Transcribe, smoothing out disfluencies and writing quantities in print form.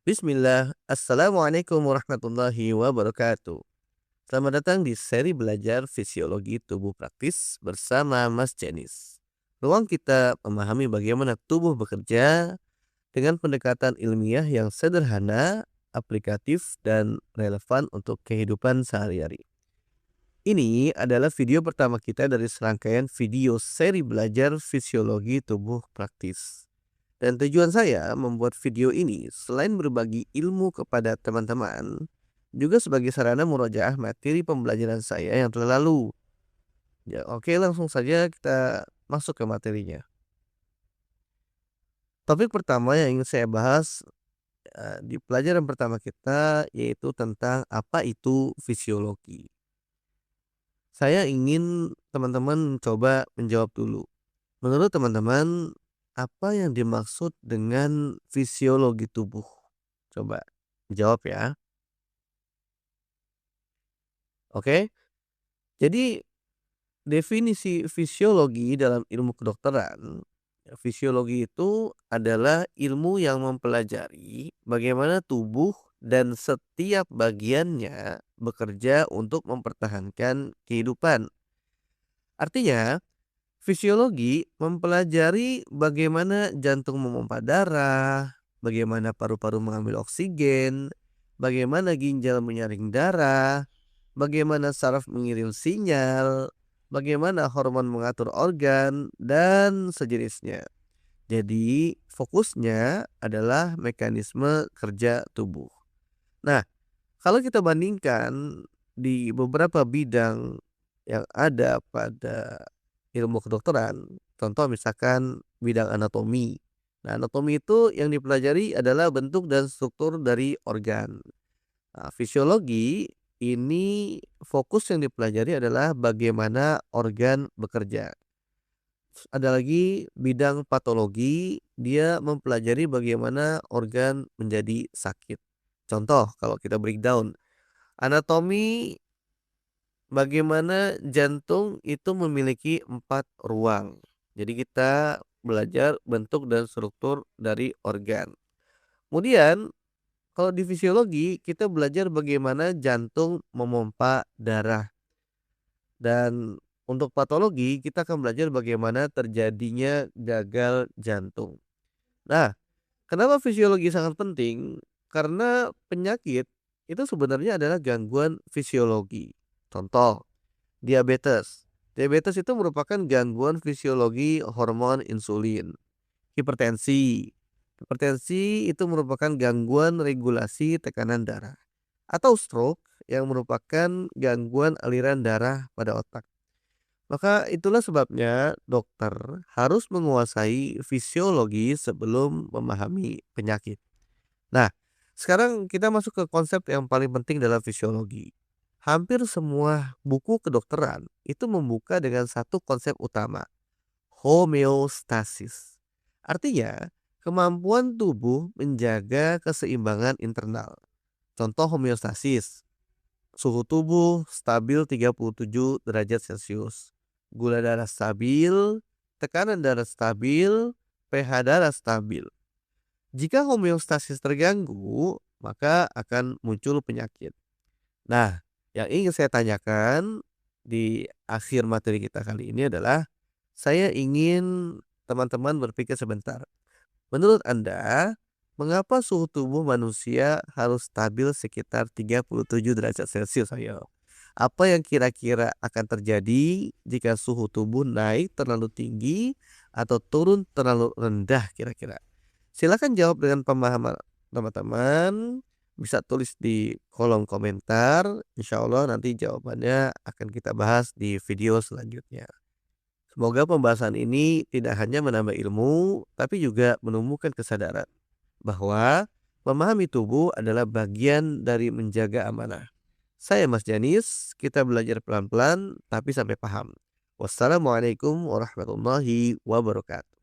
Bismillah, Assalamualaikum warahmatullahi wabarakatuh. Selamat datang di seri belajar fisiologi tubuh praktis bersama Mas Jenis. Ruang kita memahami bagaimana tubuh bekerja dengan pendekatan ilmiah yang sederhana, aplikatif, dan relevan untuk kehidupan sehari-hari. Ini adalah video pertama kita dari serangkaian video seri belajar fisiologi tubuh praktis. Dan tujuan saya membuat video ini selain berbagi ilmu kepada teman-teman, juga sebagai sarana murojaah materi pembelajaran saya yang telah lalu. Ya, oke, langsung saja kita masuk ke materinya. Topik pertama yang ingin saya bahas di pelajaran pertama kita yaitu tentang apa itu fisiologi. Saya ingin teman-teman coba menjawab dulu. Menurut teman-teman, apa yang dimaksud dengan fisiologi tubuh? Coba jawab ya. Oke. Jadi definisi fisiologi dalam ilmu kedokteran, fisiologi itu adalah ilmu yang mempelajari bagaimana tubuh dan setiap bagiannya bekerja untuk mempertahankan kehidupan. Artinya, fisiologi mempelajari bagaimana jantung memompa darah, bagaimana paru-paru mengambil oksigen, bagaimana ginjal menyaring darah, bagaimana saraf mengirim sinyal, bagaimana hormon mengatur organ, dan sejenisnya. Jadi, fokusnya adalah mekanisme kerja tubuh. Nah, kalau kita bandingkan di beberapa bidang yang ada pada ilmu kedokteran, contoh misalkan bidang anatomi. Nah, anatomi itu yang dipelajari adalah bentuk dan struktur dari organ. Nah, fisiologi ini fokus yang dipelajari adalah bagaimana organ bekerja. Ada lagi bidang patologi, dia mempelajari bagaimana organ menjadi sakit. Contoh kalau kita breakdown, anatomi bagaimana jantung itu memiliki 4 ruang. Jadi kita belajar bentuk dan struktur dari organ. Kemudian kalau di fisiologi kita belajar bagaimana jantung memompa darah. Dan untuk patologi kita akan belajar bagaimana terjadinya gagal jantung. Nah, kenapa fisiologi sangat penting? Karena penyakit itu sebenarnya adalah gangguan fisiologi. Contoh, diabetes. Diabetes itu merupakan gangguan fisiologi hormon insulin. Hipertensi. Hipertensi itu merupakan gangguan regulasi tekanan darah. Atau stroke yang merupakan gangguan aliran darah pada otak. Maka itulah sebabnya dokter harus menguasai fisiologi sebelum memahami penyakit. Nah, sekarang kita masuk ke konsep yang paling penting dalam fisiologi. Hampir semua buku kedokteran itu membuka dengan satu konsep utama, homeostasis. Artinya, kemampuan tubuh menjaga keseimbangan internal. Contoh homeostasis, suhu tubuh stabil 37 derajat Celcius, gula darah stabil, tekanan darah stabil, pH darah stabil. Jika homeostasis terganggu, maka akan muncul penyakit. Nah, yang ingin saya tanyakan di akhir materi kita kali ini adalah saya ingin teman-teman berpikir sebentar. Menurut Anda, mengapa suhu tubuh manusia harus stabil sekitar 37 derajat Celcius? Ayo. Apa yang kira-kira akan terjadi jika suhu tubuh naik terlalu tinggi atau turun terlalu rendah kira-kira? Silakan jawab dengan pemahaman teman-teman. Bisa tulis di kolom komentar. Insya Allah nanti jawabannya akan kita bahas di video selanjutnya. Semoga pembahasan ini tidak hanya menambah ilmu, tapi juga menumbuhkan kesadaran bahwa memahami tubuh adalah bagian dari menjaga amanah. Saya Mas Janis, kita belajar pelan-pelan tapi sampai paham. Wassalamualaikum warahmatullahi wabarakatuh.